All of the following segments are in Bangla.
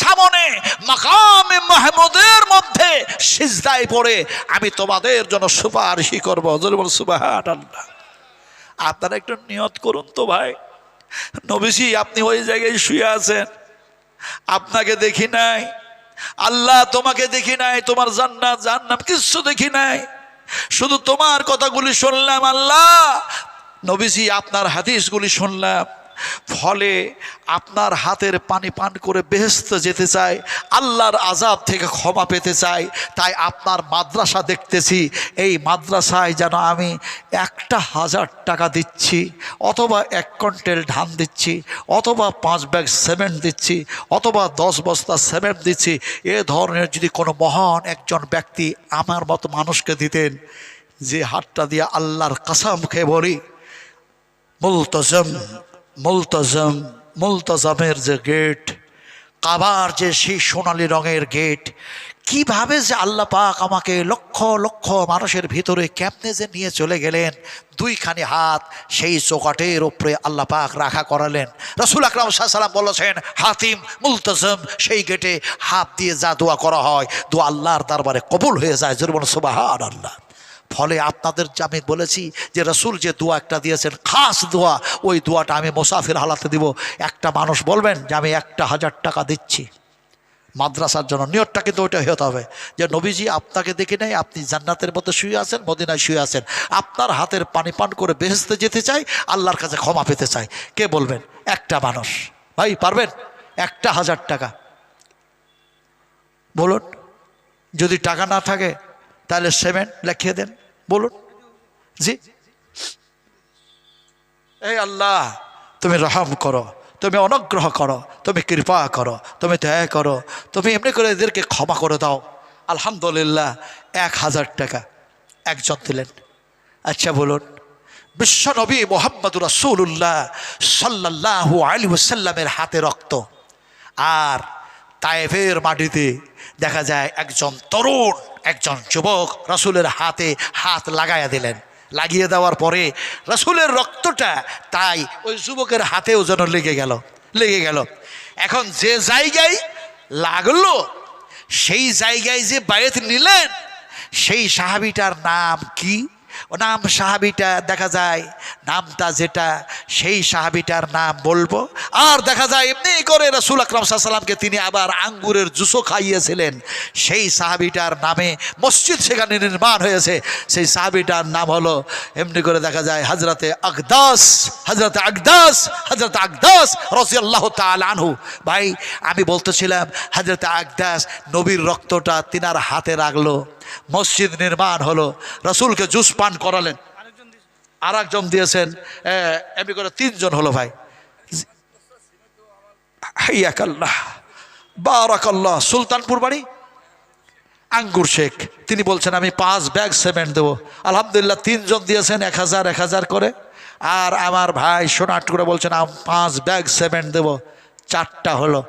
সামনে মাকামে মাহমুদের মধ্যে সিজদায় পড়ে আমি তোমাদের জন্য সুপারিশ করব। জোরে বল সুবহানাল্লাহ। আপনারা একটু নিয়ত করুন তো ভাই। নবীজি আপনি ওই জায়গায় শুয়ে আছেন, আপনাকে দেখি নাই, আল্লাহ তোমাকে দেখি নাই, তোমার জান্নাত জাহান্নাম কিচ্ছু দেখি নাই, শুধু তোমার কথাগুলি শুনলাম আল্লাহ। নবীজি আপনার হাদিসগুলি শুনলাম, ফলে আপনার হাতের পানি পান করে বেহেশতে যেতে চাই, আল্লাহর আযাব থেকে ক্ষমা পেতে চাই। তাই আপনার মাদ্রাসা দেখতেছি, এই মাদ্রাসায় যেন আমি 1,000 টাকা দিচ্ছি, অথবা 1 কুইন্টাল ধান দিচ্ছি, অথবা 5 ব্যাগ সিমেন্ট দিচ্ছি, অথবা 10 বস্তা সিমেন্ট দিচ্ছি। এ ধরনের যদি কোনো মহান একজন ব্যক্তি আমার মতো মানুষকে দিতেন, যে হাতটা দিয়ে আল্লাহর কসম খেয়ে বলি, মুলতাজামের যে গেট, কাবার যে সেই সোনালি রঙের গেট, কিভাবে যে আল্লাহ পাক আমাকে লক্ষ লক্ষ মানুষের ভিতরে কেমনে যে নিয়ে চলে গেলেন, 2খানি হাত সেই চৌকাঠের উপরে আল্লাহ পাক রাখা করালেন। রাসূল আকরাম সাল্লাল্লাহু আলাইহি ওয়াসাল্লাম বলেছেন, হাতিম মুলতাজাম সেই গেটে হাত দিয়ে যা দোয়া করা হয়, দোয়া আল্লাহর দরবারে কবুল হয়ে যায়। জোরে বলুন সুবহানাল্লাহ। ফলে আপনাদের যে আমি বলেছি যে রাসূল যে দোয়া একটা দিয়েছেন খাস দোয়া, ওই দোয়াটা আমি মুসাফির হালাতে দিব। একটা মানুষ বলবেন যে আমি 1,000 টাকা দিচ্ছি মাদ্রাসার জন্য, নিয়তটা কিন্তু ওইটা হতে হবে যে নবীজি আপনাকে দেখে নেই, আপনি জান্নাতের মধ্যে শুয়ে আছেন, মদিনায় শুয়ে আছেন, আপনার হাতের পানি পান করে বেহেশতে যেতে চাই, আল্লাহর কাছে ক্ষমা পেতে চাই। কে বলবেন? একটা মানুষ। ভাই পারবেন? 1,000 টাকা বলুন। যদি টাকা না থাকে তাহলে সিমেন্ট লিখিয়ে দেন, বলুন। জি, এই আল্লাহ তুমি রহম করো, তুমি অনুগ্রহ করো, তুমি কৃপা করো, তুমি দয়া করো, তুমি এমনি করে এদেরকে ক্ষমা করে দাও। আলহামদুলিল্লাহ 1,000 টাকা একজন দিলেন। আচ্ছা বলুন, বিশ্বনবী মুহাম্মদুর রাসূলুল্লাহ সাল্লাল্লাহু আলাইহি ওয়াসাল্লামের হাতে রক্ত, আর তায়েফের মাটিতে দেখা যায় একজন তরুণ, একজন যুবক রাসূলের হাতে হাত লাগাইয়া দিলেন। লাগিয়ে দেওয়ার পরে রাসূলের রক্তটা তাই ওই যুবকের হাতেও যেন লেগে গেল। এখন যে জায়গায় লাগলো সেই জায়গায় যে বায়াত নিলেন, সেই সাহাবীটার নাম কি? ও নাম সাহাবীটা দেখা যায় নামটা যেটা, সেই সাহাবীটার নাম বলবো। আর দেখা যায় এমনি করে রাসূল আকরাম সাল্লাল্লাহু আলাইহি ওয়াসাল্লামকে তিনি আবার আঙ্গুরের জুসও খাইয়েছিলেন। সেই সাহাবীটার নামে মসজিদ সেখানে নির্মাণ হয়েছে। সেই সাহাবীটার নাম হলো এমনি করে দেখা যায় হযরতে আকদাস রাদিয়াল্লাহু তাআলা আনহু। ভাই আমি বলতেছিলাম হযরতে আকদাস নবীর রক্তটা তিনার হাতে রাখলো, মসজিদ নির্মাণ হলো, রাসূলকে জুস পান করালেন, আর একজন দিয়েছেন, এমনি করে 3 জন হলো। ভাই হাইয়াকাল্লাহ বারাকাল্লাহ, সুলতানপুর বাড়ি আঙ্গুর শেখ, তিনি বলছেন আমি 5 ব্যাগ সিমেন্ট দেবো। আলহামদুলিল্লাহ 3 জন দিয়েছেন 1,000 করে। আর আমার ভাই সোনাট করে বলছেন 5 ব্যাগ সিমেন্ট দেবো। 4টা হলো।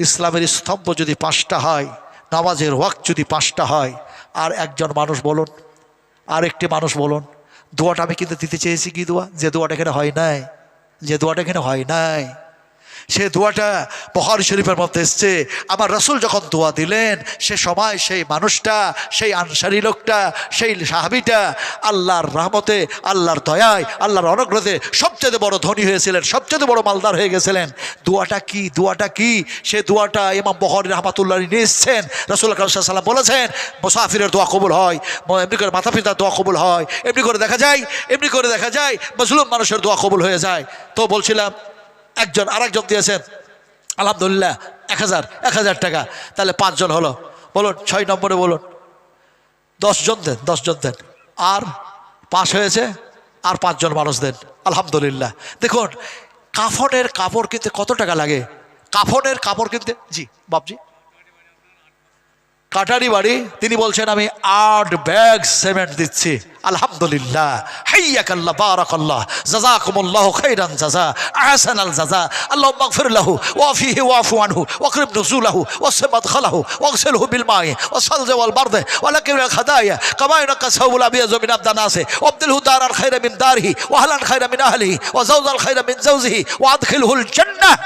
ইসলামের স্তম্ভ যদি 5টা হয়, নামাজের ওয়াক্ত যদি 5টা হয়, আর একজন মানুষ বলুন, আর একটি মানুষ বলুন, দোয়াটা আমি কিন্তু দিতে চেয়েছি কি দোয়া? যে দোয়াটা এখানে হয় নাই, সে দোয়াটা বুখারী শরীফের মধ্যে এসছে। আমার রাসূল যখন দোয়া দিলেন, সে সময় সেই মানুষটা, সেই আনসারী লোকটা, সেই সাহাবীটা আল্লাহর রহমতে, আল্লাহর দয়ায়, আল্লাহর অনুগ্রহে সবচেয়ে বড় ধনী হয়েছিলেন, সবচেয়ে বড় মালদার হয়ে গেছিলেন। দোয়াটা কি? সে দোয়াটা ইমাম বুখারী রাহমাতুল্লাহ নিয়ে এসছেন। রাসূল আকরাম সাল্লাল্লাহু আলাইহি ওয়াসাল্লাম বলেছেন মুসাফিরের দোয়া কবুল হয়, এমনি করে মাতা পিতার দোয়া কবুল হয়, এমনি করে দেখা যায় মজলুম মানুষের দোয়া কবুল হয়ে যায়। তো বলছিলাম একজন, আরেকজন দিয়েছেন আলহামদুলিল্লাহ 1,000 টাকা। তাহলে 5 জন হলো। বলুন 6 নম্বরে বলুন, 10 জন দেন। আর পাস হয়েছে, আর 5 জন মানুষ দেন। আলহামদুলিল্লাহ। দেখুন কাফনের কাপড় কিনতে কত টাকা লাগে? কাফনের কাপড় কিনতে, জি বাবজি, কাটারি বাড়ি, তিনি বলছেন আমি 8 ব্যাগ সিমেন্ট দিচ্ছি। আলহামদুলিল্লাহ, হাইয়াকাল্লাহ, বারাকাল্লাহ, জাযাকুমুল্লাহু খাইরান জাযা, আহসানাল জাযা, আল্লাহুম্মা ইগফির লাহু ওয়াফিহি ওয়াফু আনহু ওয়াকরিম নুজুলাহু ওয়াসি মাদখালাহু ওয়াগসিলহু বিল মাই ওয়াসালজি ওয়াল বারদ ওয়ালাকিল খাদায়া কামা ইয়ানকা সাউল আবিয়াযু মিন আবদানাসি ওয়াবদিলহু দারান খায়রা মিন দারিহি ওয়াহলান খায়রা মিন আহলিহি ওয়া যাওজাল খায়রা মিন যাওজিহি ওয়াদখিলহুল জান্নাহ।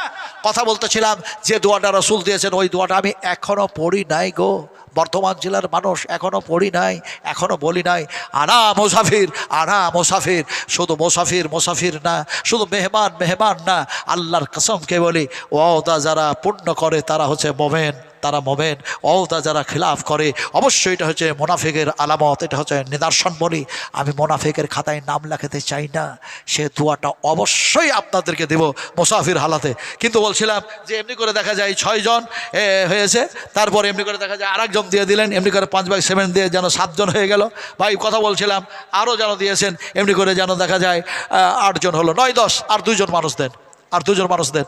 কথা বলতেছিলাম যে দোয়াটা রাসূল দিয়েছেন, ওই দোয়াটা আমি এখনো পড়ি নাই গো। বর্ধমান জেলার মানুষ এখনো পড়ি নাই, এখনো বলি নাই। আনা মুসাফির, আনা মুসাফির। শুধু মুসাফির মুসাফির না, শুধু মেহমান মেহমান না, আল্লাহর কসমকে বলি, ওয়াদা যারা পূর্ণ করে তারা হচ্ছে মোমেন, তারা মোমেন। ওয়াদা যারা খিলাফ করে অবশ্যই এটা হচ্ছে মোনাফিকের আলামত, এটা হচ্ছে নিদর্শন। বলি আমি মোনাফিকের খাতায় নাম লেখাতে চাই না, সে দোয়াটা অবশ্যই আপনাদেরকে দেব মুসাফির হালাতে। কিন্তু বলছিলাম যে এমনি করে দেখা যায় 6 জন হয়েছে, তারপর এমনি করে দেখা যায় আরেকজন দিয়ে দিলেন, এমনি করে 5 ভাগ 7 দিয়ে যেন 7 জন হয়ে গেল। ভাই কথা বলছিলাম আরও যেন দিয়েছেন, এমনি করে যেন দেখা যায় 8 জন হলো, 9 10, আর 2 জন মানুষ দেন, আর 2 জন মানুষ দেন,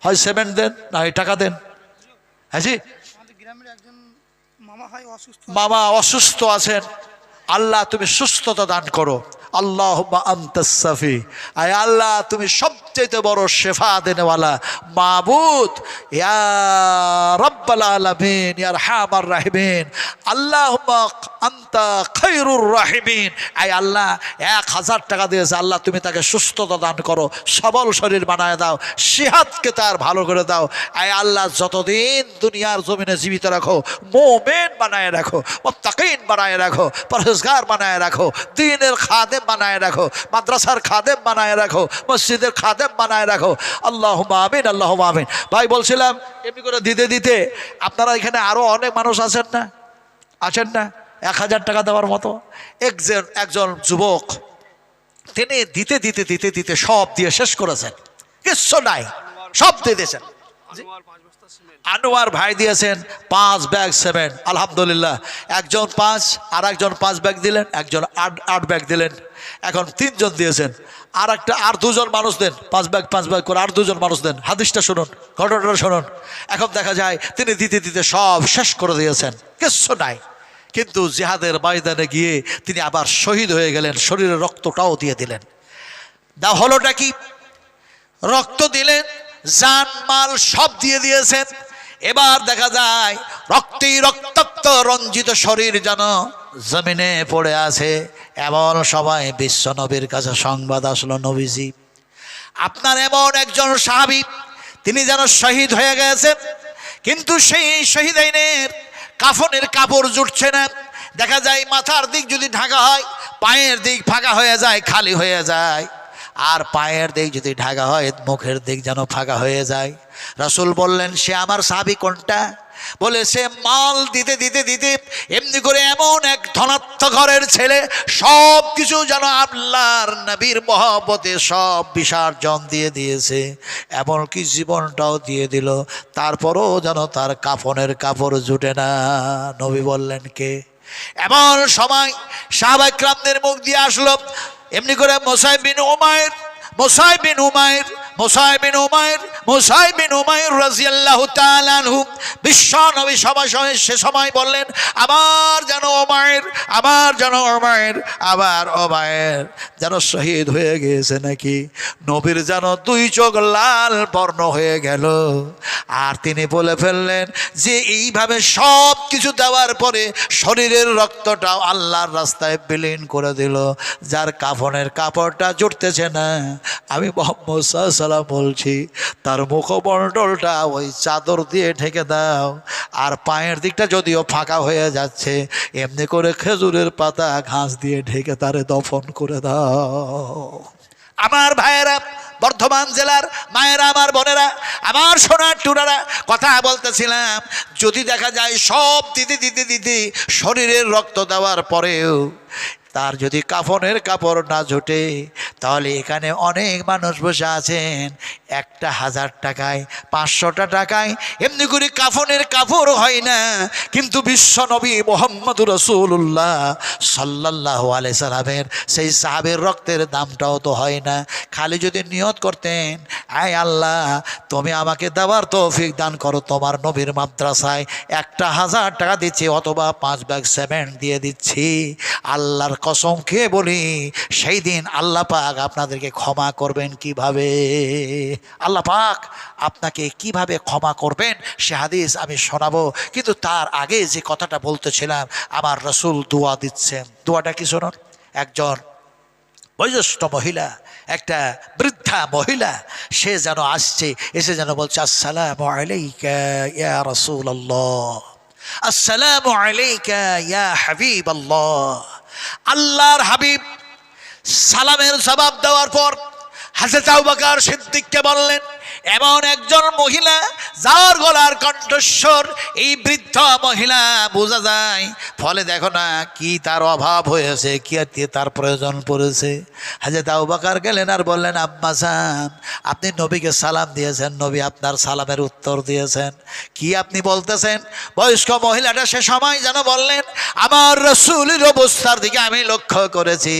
হয় 7 দেন না হয় টাকা দেন। হ্যাঁ জি, মামা অসুস্থ আছেন, আল্লাহ তুমি সুস্থতা দান করো। আল্লাহুম্মা আনতাস শাফি, আয় আল্লাহ তুমি সবচেয়ে বড় শেফা দেনেওয়ালা মাবুদ, ইয়া রাব্বাল আলামিন, ইয়া আরহামার রাহিমিন, আল্লাহুম্মা আনতা খায়রুর রাহিমিন। আয় আল্লাহ 1000 টাকা দিয়েছে, আল্লাহ তুমি তাকে সুস্থতা দান করো, সবল শরীর বানায় দাও, সিহাতকে তার ভালো করে দাও। আয় আল্লাহ যতদিন দুনিয়ার জমিনে জীবিত রাখো, মুমিন বানায় রাখো, মুত্তাকিন বানায় রাখো, পরহেজগার বানায় রাখো, দ্বীনের খাদেম বানায় রাখো, মাদ্রাসার খাদেম বানায় রাখো, মসজিদের খাদেম বানায় রাখো। আল্লাহুম্মা আমিন, আল্লাহুম্মা আমিন। ভাই বলছিলাম এমনি করে দিতে দিতে আপনারা এখানে আরো অনেক মানুষ আছেন না, আছেন না 1000 টাকা দেওয়ার মতো। একজন যুবক তিনি দিতে দিতে দিতে দিতে সব দিয়ে শেষ করেছেন, কিচ্ছু নাই, সব দিয়ে দিয়েছেন। আনোয়ার ভাই দিয়েছেন 5 ব্যাগ সিমেন্ট, আলহামদুলিল্লাহ। একজন 5, আর একজন 5 ব্যাগ দিলেন, একজন 8 ব্যাগ দিলেন। এখন 3 জন দিয়েছেন, আর 2 জন মানুষ দেন, 5 ব্যাগ করে আর 2 জন মানুষ দেন। হাদিসটা শুনুন, ঘটনাটা শুনুন। এখন দেখা যায় তিনি দিতে দিতে সব শেষ করে দিয়েছেন, কিচ্ছু নাই। কিন্তু জিহাদের ময়দানে গিয়ে তিনি আবার শহীদ হয়ে গেলেন, শরীরের রক্তটাও দিয়ে দিলেন। দা হলোটা কি? রক্ত দিলেন, জান মাল সব দিয়ে দিয়েছেন। এবার দেখা যায় রক্তেই রক্তাক্ত রঞ্জিত শরীর যেন জমিনে পড়ে আছে। এমন সময় বিশ্ব নবীর কাছে সংবাদ আসলো, নবীজি আপনার এমন একজন সাহাবী তিনি যেন শহীদ হয়ে গেছেন, কিন্তু সেই শহীদাইনের কাফনের কাপড় জুটছে না। দেখা যায় মাথার দিক যদি ঢাকা হয়, পায়ের দিক ফাঁকা হয়ে যায়, খালি হয়ে যায়। আর পায়ের দিক যদি ঢাকা হয়, মুখের দিক যেন ফাঁকা হয়ে যায়। রাসূল বললেন সে আমার সাহাবী কোনটা? বলে সে মাল দিতে দিতে দিতে এমনি করে এমন এক ধনাত্ম ঘরের ছেলে, সব কিছু যেন আল্লাহর নবীর মহব্বতে সব বিসর্জন দিয়ে দিয়েছে, এমনকি জীবনটাও দিয়ে দিল, তারপরও যেন তার কাফনের কাপড় জুটে না। নবী বললেন কে? এমন সময় সাহাবা ইকরামদের মুখ দিয়ে আসলো এমনি করে মুসাইব বিন উমাইর রাদিয়াল্লাহু তাআলা আনহু বিশ্ব নবী সে সময় বললেন আবার যেন ওমায়ের যেন শহীদ হয়ে গিয়েছে নাকি। নবীর যেন 2 চোখ লাল বর্ণ হয়ে গেল। আর তিনি বলে ফেললেন যে এইভাবে সব কিছু দেওয়ার পরে শরীরের রক্তটাও আল্লাহর রাস্তায় বিলীন করে দিল, যার কাফনের কাপড়টা জুটতেছে না, আমি মুহাম্মদ সাল্লাল্লাহু আলাইহি ওয়াসাল্লাম বলছি তার মুখমণ্ডলটা ওই চাদর দিয়ে ঢেকে দাও। আর পায়ের দিকটা যদিও ফাঁকা হয়ে যাচ্ছে, এমনি করে খেজুরের পাতা ঘাস দিয়ে ঢেকে তারে দফন করে দাও। আমার ভাইয়েরা, বর্ধমান জেলার মায়েরা, আমার বোনেরা, আমার সোনার টুরারা, কথা বলতেছিলাম যদি দেখা যায় সব দিতে দিতে দিতে শরীরের রক্ত দেওয়ার পরেও তার যদি কাফনের কাপড় না জোটে, তাহলে এখানে অনেক মানুষ বসে আছেন 1000 টাকায় 500টা টাকায় এমনি করে কাফনের কাপড় হয় না, কিন্তু বিশ্ব নবী মুহাম্মদুর রাসূলুল্লাহ সাল্লাল্লাহু আলাইহি সাল্লামের সেই সাহাবের রক্তের দামটাও তো হয় না। খালি যদি নিয়ত করতেন আয় আল্লাহ তুমি আমাকে দেওয়ার তৌফিক দান করো, তোমার নবীর মাদ্রাসায় 1000 টাকা দিচ্ছি অথবা 5 ব্যাগ সিমেন্ট দিয়ে দিচ্ছি, আল্লাহর কসম খেয়ে বলি সেই দিন আল্লাহ পাক আপনাদেরকে ক্ষমা করবেন কিভাবে, আল্লাহ পাক আপনাকে কিভাবে ক্ষমা করবেন সে হাদিস আমি শোনাবো। কিন্তু তার আগে যে কথাটা বলতেছিলাম, আমার রাসূল দোয়া দিচ্ছেন। দোয়াটা কি শুনুন। একজন বয়োজ্যেষ্ঠ মহিলা, একটা বৃদ্ধা মহিলা, সে যেন আসছে, এসে যেন বলছে আসসালামু আলাইকা ইয়া রাসূলুল্লাহ, আসসালামু আলাইকা ইয়া হাবিবাল্লাহ। আল্লাহর হাবিব সালামের জবাব দেওয়ার পর হযরত আবু বকর সিদ্দিককে বললেন, এমন একজন মহিলা যার গলার কণ্ঠস্বর এই বৃদ্ধ মহিলা বোঝা যায়, ফলে দেখো না কি তার অভাব হয়েছে, কি আর তার প্রয়োজন পড়েছে। হযরত আবু বকর গেলেন আর বললেন, আম্মা জান, আপনি নবীকে সালাম দিয়েছেন, নবী আপনার সালামের উত্তর দিয়েছেন, কি আপনি বলতেছেন? বয়স্ক মহিলাটা সে সময় যেন বললেন, আমার রাসূলের অবস্থার দিকে আমি লক্ষ্য করেছি,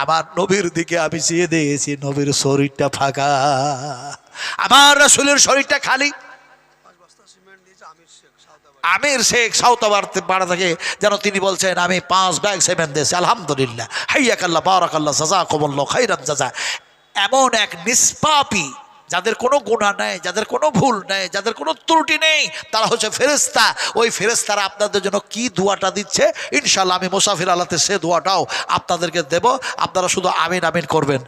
আমার নবীর দিকে আমি চেয়ে দেখেছি, নবীর শরীরটা ফাঁকা, আমার রাসূলের শরীরটা খালি। আমির শেখ সাউথ পাড়া থেকে যেন তিনি বলছেন, আমি 5 ব্যাগ সিমেন্ট দিয়েছি, আলহামদুলিল্লাহ, হাইয়াকাল্লাহ, বারাকাল্লাহ, জাযাকুমুল্লাহ খাইরান জাযা। এমন এক নিষ্পাপী, যাদের কোনো গুনাহ নেই, যাদের কোনো ভুল নেই, যাদের কোনো ত্রুটি নেই, তারা হচ্ছে ফেরেশতা। ওই ফেরেশতারা আপনাদের জন্য কি দোয়াটা দিচ্ছে, ইনশাআল্লাহ আমি মুসাফির আলাতে সে দোয়াটাও আপনাদেরকে দেব, আপনারা শুধু আমিন আমিন করবেন।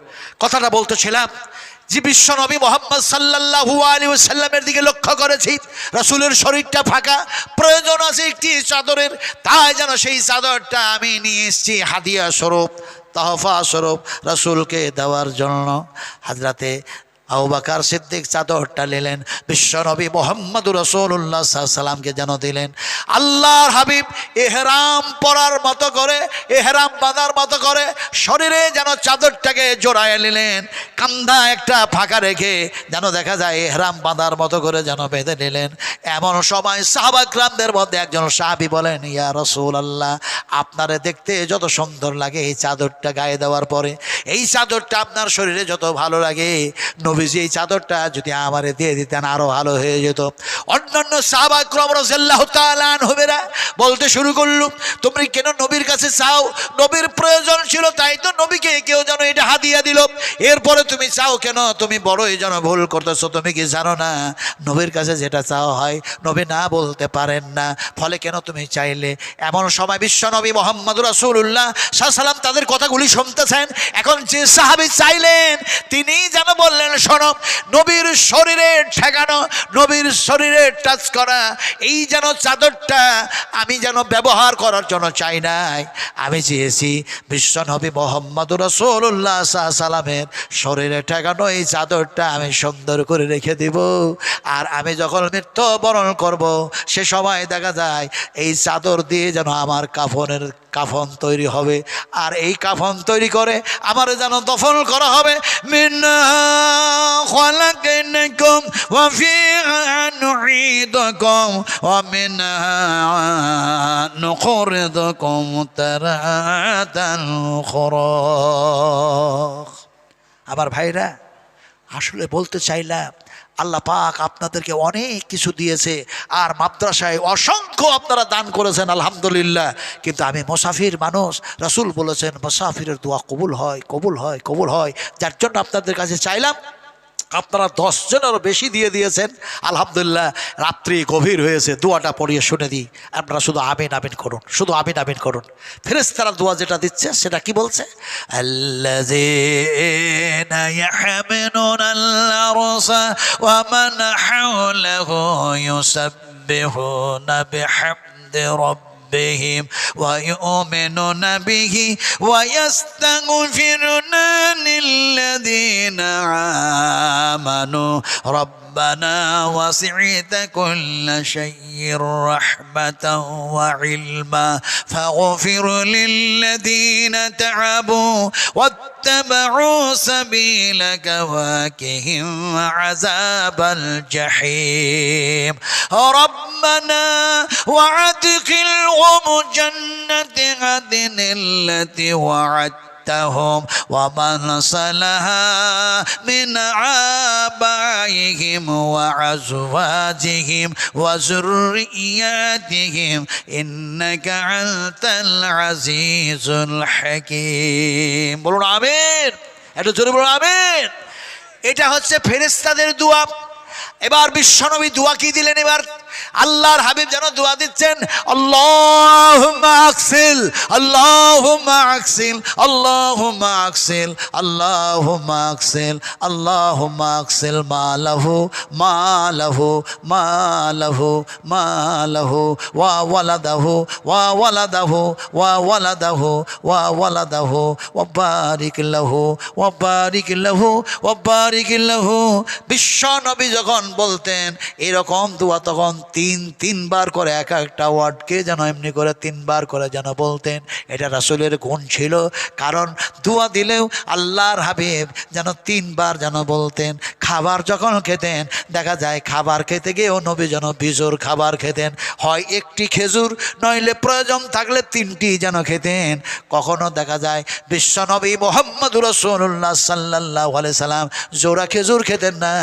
কথাটা বলতেছিলাম যে বিশ্ব নবী মুহাম্মদ সাল্লাল্লাহু আলাইহি ওয়াসাল্লামের দিকে লক্ষ্য করেছি, রাসূলের শরীরটা ফাঁকা, প্রয়োজন আছে একটি চাদরের, তাই যেন সেই চাদরটা আমি নিয়ে এসেছি হাদিয়া স্বরূপ, তোহফা স্বরূপ রাসূলকে দেওয়ার জন্য। হযরতে আবু বকর সিদ্দিক চাদরটা নিলেন, বিশ্বনবী মুহাম্মদুর রাসূলুল্লাহ সাল্লাল্লাহু আলাইহি ওয়াসাল্লামকে যেন দিলেন। আল্লাহর হাবিব ইহরাম পরার মতো করে, ইহরাম বাঁধার মতো করে শরীরে যেন চাদরটাকে জড়ায় নিলেন, কান্ধা একটা ফাঁকা রেখে যেন দেখা যায় ইহরাম বাঁধার মতো করে যেন বেঁধে নিলেন। এমন সময় সাহাবা কিরামদের মধ্যে একজন সাহাবী বলেন, ইয়া রাসূলুল্লাহ, আপনারে দেখতে যত সুন্দর লাগে এই চাদরটা গায়ে দেওয়ার পরে, এই চাদরটা আপনার শরীরে যত ভালো লাগে, নবীজি এই চাদরটা যদি আমারে দিয়ে দিতেন আরো ভালো হয়ে যেত। অন্যান্য সাহাবা কিরাম রাদিয়াল্লাহু তাআলা আনহুরা বলতে শুরু করলো, তুমি কেন নবীর কাছে চাও? নবীর প্রয়োজন ছিল তাই তো নবীকে কেউ যেন এটা হাদিয়া দিল, এরপরে তুমি চাও কেন? তুমি বড়ই যেন ভুল করতেছো, তুমি কি জানো না নবীর কাছে যেটা চাওয়া হয় নবী না বলতে পারেন না, ফলে কেন তুমি চাইলে? এমন সময় বিশ্ব নবী মুহাম্মদুর রাসূলুল্লাহ সাল্লাল্লাহু আলাইহি ওয়াসাল্লাম তাদের কথাগুলি শুনতেছেন। এখন যে সাহাবী চাইলেন তিনি যেন বললেন, শোনো, নবীর শরীরে ঠেকানো, নবীর শরীরে টাচ করা এই যেন চাদরটা আমি যেন ব্যবহার করার জন্য চাই নাই, আমি চেয়েছি বিশ্ব নবী মুহাম্মদুর রাসূলুল্লাহ সাল্লাল্লাহু আলাইহি ওয়াসাল্লামের শরীরে ঠেকানো এই চাদরটা আমি সুন্দর করে রেখে দিব, আর আমি যখন মৃত্যুবরণ করব সে সময় দেখা যায় এই চাদর দিয়ে যেন আমার কাফন তৈরি হবে, আর এই কাফন তৈরি করে আমার যেন দফন করা হবে। মিন্না খালাকনাকুম ওয়া ফিহা নুঈদুকুম ওয়া মিনহা নুখরিজুকুম তারাতান উখরা। আমার ভাইরা, আসলে বলতে চাইলাম আল্লাহ পাক আপনাদেরকে অনেক কিছু দিয়েছে, আর মাদ্রাসায় অসংখ্য আপনারা দান করেছেন, আলহামদুলিল্লাহ। কিন্তু আমি মুসাফির মানুষ, রাসূল বলেছেন মুসাফিরের দোয়া কবুল হয়, কবুল হয়, কবুল হয়। যার জন্য আপনাদের কাছে চাইলাম, আপনারা 10 জনেরও বেশি দিয়ে দিয়েছেন, আলহামদুলিল্লাহ। রাত্রি গভীর হয়েছে, দোয়াটা পড়িয়ে শুনে দিই, আপনারা শুধু আমিন আমিন করুন, শুধু আমিন আমিন করুন। ফেরেশতারা দোয়া যেটা দিচ্ছে সেটা কি বলছে? আল্লাযীনা ইয়াহমিলুনাল আরশা ওয়া মান হাওলাহু ইউসাব্বিহুনা বিহামদি রাব্বিহিম ওয়া ইউমিনুনা বিহি ওয়া ইয়াস্তাগফিরুনা লিল্লাযীনা আমানু ربنا وسعت كل شيء رحمة وعلما فاغفر للذين تعبوا واتبعوا سبيلك وقهم عذاب الجحيم ربنا وادخلهم جنة عدن التي وعدت তাহম ওয়া মান সালাহা মিন আবাইহিম ওয়া আজওয়াজিহিম ওয়া যুররিয়াতিহিম ইন্নাকা আনতাল আজিজুল হাকীম। বলুন আমিন, একটু জোরে বলুন আমিন। এটা হচ্ছে ফেরেশতাদের দোয়া। এবার বিশ্বনবী দোয়া কি দিলেন? এবার আল্লাহর হাবিব যেন দোয়া দিচ্ছেন, আল্লাহুম্মা আকসিল, আল্লাহুম্মা আকসিল, আল্লাহুম্মা আকসিল, আল্লাহুম্মা আকসিল, আল্লাহুম্মা আকসিল মালাহু মালাহু মালাহু মালাহু ওয়া ওয়ালাদাহু ওয়া ওয়ালাদাহু ওয়া ওয়ালাদাহু ওয়া ওয়ালাদাহু ওয়া বারিক লাহু ওয়া বারিক লাহু ওয়া বারিক লাহু। বিশ্বনবী যখন বলতেন এরকম দোয়া তখন তিনবার করে এক একটা ওয়ার্ডকে যেন এমনি করে তিনবার করে যেন বলতেন। এটা রাসূলের গুণ ছিল, কারণ দোয়া দিলেও আল্লাহর হাবিব যেন তিনবার যেন বলতেন। খাবার যখন খেতেন দেখা যায় খাবার খেতে গিয়েও নবী যেন বিজোড় খাবার খেতেন, হয় একটি খেজুর নইলে প্রয়োজন থাকলে তিনটি যেন খেতেন। কখনো দেখা যায় বিশ্বনবী মুহাম্মদুর রাসূলুল্লাহ সাল্লাল্লাহু আলাইহি সাল্লাম জোড়া খেজুর খেতেন না।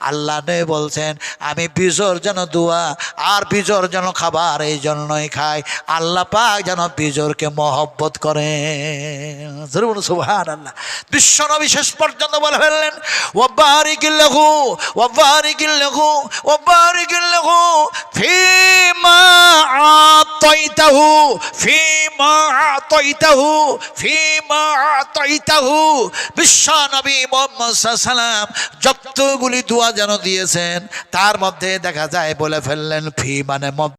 আল্লাহ নবী বলছেন আমি বিজোড় যেন দোয়া আর বিজোড় যেন খাবার এই জন্যই খাই, আল্লাহ পাক যেন বিজোড়কে মহব্বত করেন। সুবহানাল্লাহ। বিশ্বনবী শেষ পর্যন্ত বলে ফেললেন ওয়া বারিক লাহু ওয়া বারিক লাহু ওয়া বারিক লাহু ফিমা আতাইতাহু ফিমা আতাইতাহু ফিমা আতাইতাহু। বিশ্বনবী মুহাম্মদ সাল্লাল্লাহু আলাইহি সাল্লাম যতগুলি দোয়া যেন দিয়েছেন তার মধ্যে দেখা যায় বলে ফেললেন ফি মানে